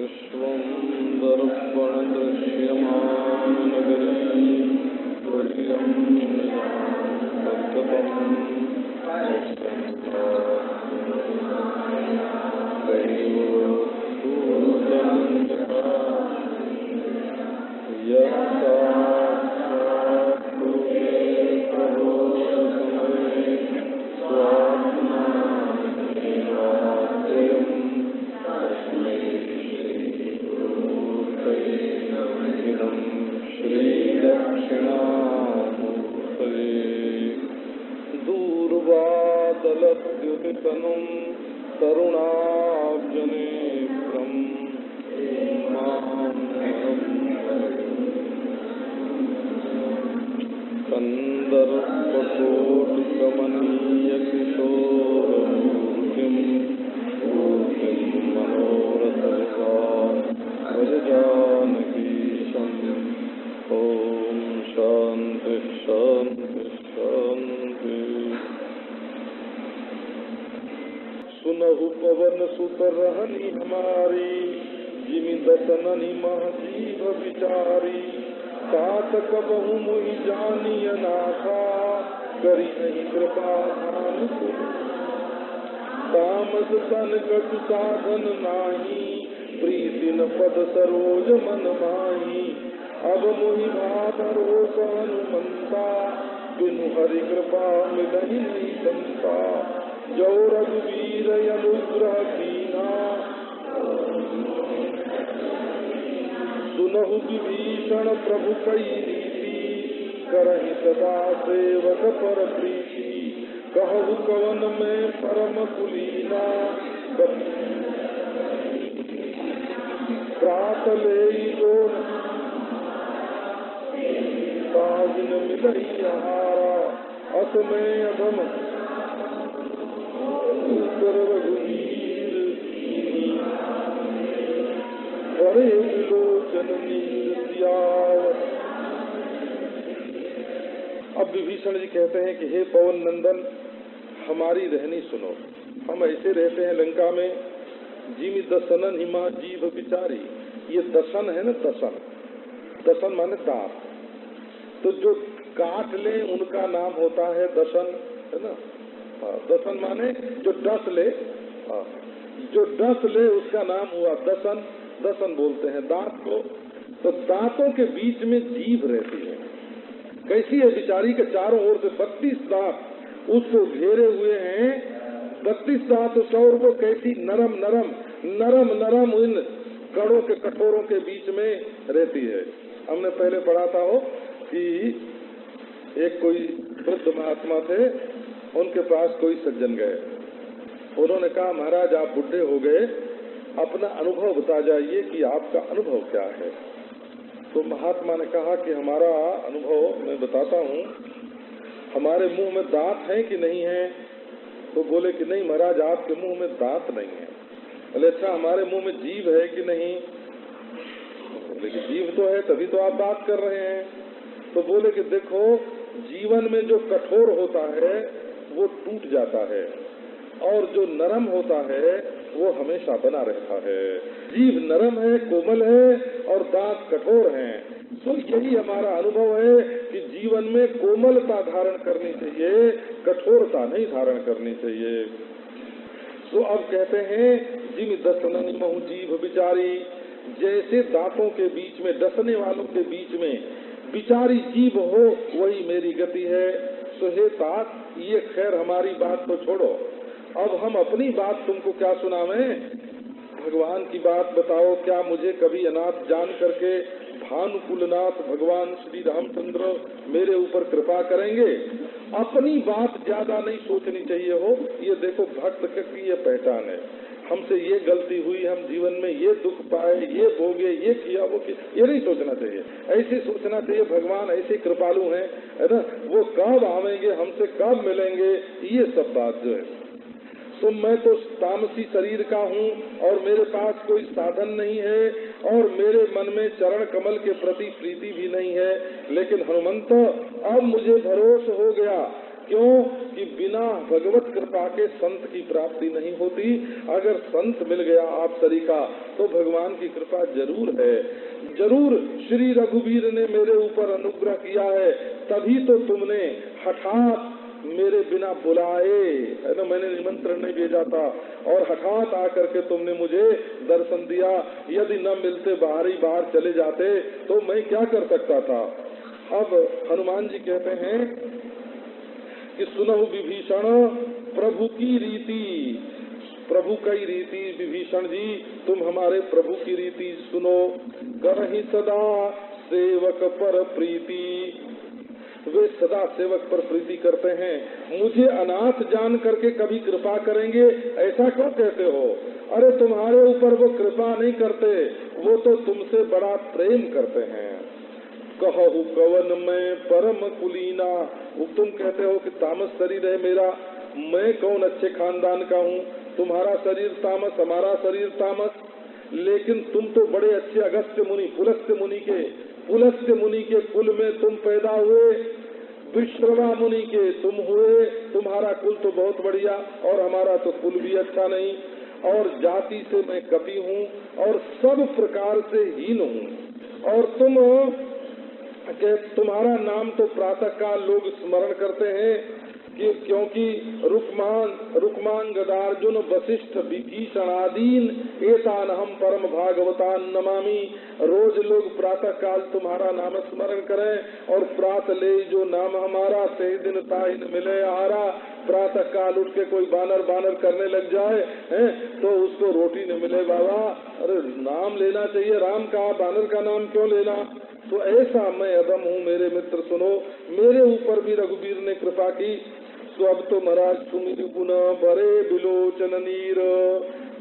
विश्वं दर्पणदृश्यमाननगरी तुर्यं सततं दूर्वादलद्युतितनुं तरुणाब्जनेत्रं कंदर्पकोटिकमनीयकिशोरमूर्तिं मनोरथविभावजानकीशम् ॐ शान्ति शान्ति शान्ति। सुनहु पवन सुत रहनी हमारी, जिमि दसननि मह जीव विचारी। तात कबहु मोहि जानी अनाथा, करी नहीं कृपा भानुकुल। तामस तन कछु साधन नाही, प्रीति न पद सरोज मन माही। अब मोहि भावरोष हनुमंता, बिनु हरि कृपा मिलहि नहीं संता। जो रघुवीर अनुग्रह कीना, सुनहु विभीषण प्रभु कई रीति। करहि सदा सेवक पर प्रीति, कहु कवन में परम कुलीना। प्रात लेई जो साजन मिलई हारा, अस में अधम रघुवीर करे विलोचन नीर सियावत। अब विभीषण जी कहते हैं कि हे पवन नंदन, हमारी रहनी सुनो। हम ऐसे रहते हैं लंका में, जिमि दसनन हिमा जीव विचारी। ये दसन है ना, दसन, दसन माने दांत। तो जो काट ले उनका नाम होता है दसन, है ना। दसन माने जो डस ले, जो डस ले उसका नाम हुआ दसन। दसन बोलते हैं दांत को। तो दांतों के बीच में जीभ रहती है। कैसी है बिचारी के चारों ओर से 32 दांत उसको घेरे हुए हैं। 32 दांत और वो कैसी नरम नरम नरम नरम इन कड़ों के कठोरों के बीच में रहती है। हमने पहले पढ़ा था हो कि एक कोई वृद्ध महात्मा थे, उनके पास कोई सज्जन गए। उन्होंने कहा, महाराज आप बुढ़े हो गए, अपना अनुभव बता जाइए कि आपका अनुभव क्या है। तो महात्मा ने कहा कि हमारा अनुभव मैं बताता हूँ। हमारे मुंह में दांत हैं कि नहीं है? तो बोले कि नहीं महाराज आपके मुंह में दांत नहीं है। बोले अच्छा हमारे मुंह में जीभ है कि नहीं? बोले कि जीभ तो है, तभी तो आप बात कर रहे हैं। तो बोले कि देखो, जीवन में जो कठोर होता है वो टूट जाता है, और जो नरम होता है वो हमेशा बना रहता है। जीभ नरम है, कोमल है, और दांत कठोर हैं। तो यही हमारा अनुभव है कि जीवन में कोमलता धारण करनी चाहिए, कठोरता नहीं धारण करनी चाहिए। तो अब कहते हैं, जिमि दसननि महु जीभ विचारी। जैसे दांतों के बीच में, डसने वालों के बीच में विचारी जीभ हो, वही मेरी गति है। तो हे तात, ये खैर हमारी बात तो छोड़ो, अब हम अपनी बात तुमको क्या सुनावें? भगवान की बात बताओ। क्या मुझे कभी अनाथ जान करके भानुकुलनाथ भगवान श्री रामचंद्र मेरे ऊपर कृपा करेंगे? अपनी बात ज्यादा नहीं सोचनी चाहिए हो। ये देखो भक्त की ये पहचान है। हमसे ये गलती हुई, हम जीवन में ये दुख पाए, ये भोगे, ये किया, वो किया, ये नहीं सोचना चाहिए। ऐसे सोचना चाहिए भगवान ऐसे कृपालु हैं, है ना, वो कब आवेंगे, हमसे कब मिलेंगे, ये सब बात जो है। तो मैं तो तामसी शरीर का हूँ और मेरे पास कोई साधन नहीं है, और मेरे मन में चरण कमल के प्रति प्रीति भी नहीं है। लेकिन हनुमंत, अब मुझे भरोसा हो गया क्यों कि बिना भगवत कृपा के संत की प्राप्ति नहीं होती। अगर संत मिल गया आप तरीका तो भगवान की कृपा जरूर है। जरूर श्री रघुवीर ने मेरे ऊपर अनुग्रह किया है, तभी तो तुमने हठात मेरे बिना बुलाए, है ना, मैंने निमंत्रण नहीं भेजा था और हठात आकर के तुमने मुझे दर्शन दिया। यदि न मिलते बाहर चले जाते तो मैं क्या कर सकता था। अब हनुमान जी कहते हैं कि सुनहु विभीषण प्रभु की रीति, प्रभु की रीति, विभीषण जी तुम हमारे प्रभु की रीति सुनो। करहि सदा सेवक पर प्रीति, वे सदा सेवक पर प्रीति करते हैं। मुझे अनाथ जान करके कभी कृपा करेंगे ऐसा क्यों कहते हो। अरे तुम्हारे ऊपर वो कृपा नहीं करते, वो तो तुमसे बड़ा प्रेम करते हैं। कहु कवन में परम कुलीना, वो तुम कहते हो कि तामस शरीर है मेरा, मैं कौन अच्छे खानदान का हूँ। तुम्हारा शरीर तामस, हमारा शरीर तामस, लेकिन तुम तो बड़े अच्छे अगस्त्य मुनि, पुलस्त्य मुनि के कुल में तुम पैदा हुए, विश्रवा मुनि के तुम हुए। तुम्हारा कुल तो बहुत बढ़िया और हमारा तो कुल भी अच्छा नहीं, और जाति से मैं कपि हूँ और सब प्रकार से हीन हूँ। और तुम्हारा नाम तो प्रातः काल लोग स्मरण करते हैं कि क्योंकि रुक्मान गदार्जुन वशिष्ठ विभीषण आदीन एतान हम परम भागवतान नमामि। रोज लोग प्रातः काल तुम्हारा नाम स्मरण करें और प्रात ले जो नाम हमारा ते दिन ताइन मिले आहारा। प्रातः काल उठ के कोई बानर करने लग जाए हैं तो उसको रोटी न मिले बाबा। अरे नाम लेना चाहिए राम का, बानर का नाम क्यों लेना। तो ऐसा मैं अदम हूँ मेरे मित्र सुनो, मेरे ऊपर भी रघुवीर ने कृपा की। तो अब तो महाराज सुमिर गुण भरे बिलोचन नीर।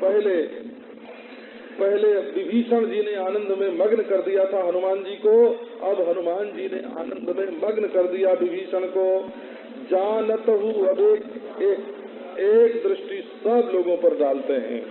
पहले विभीषण जी ने आनंद में मग्न कर दिया था हनुमान जी को, अब हनुमान जी ने आनंद में मग्न कर दिया विभीषण को। जानत हूँ अब एक दृष्टि सब लोगों पर डालते हैं।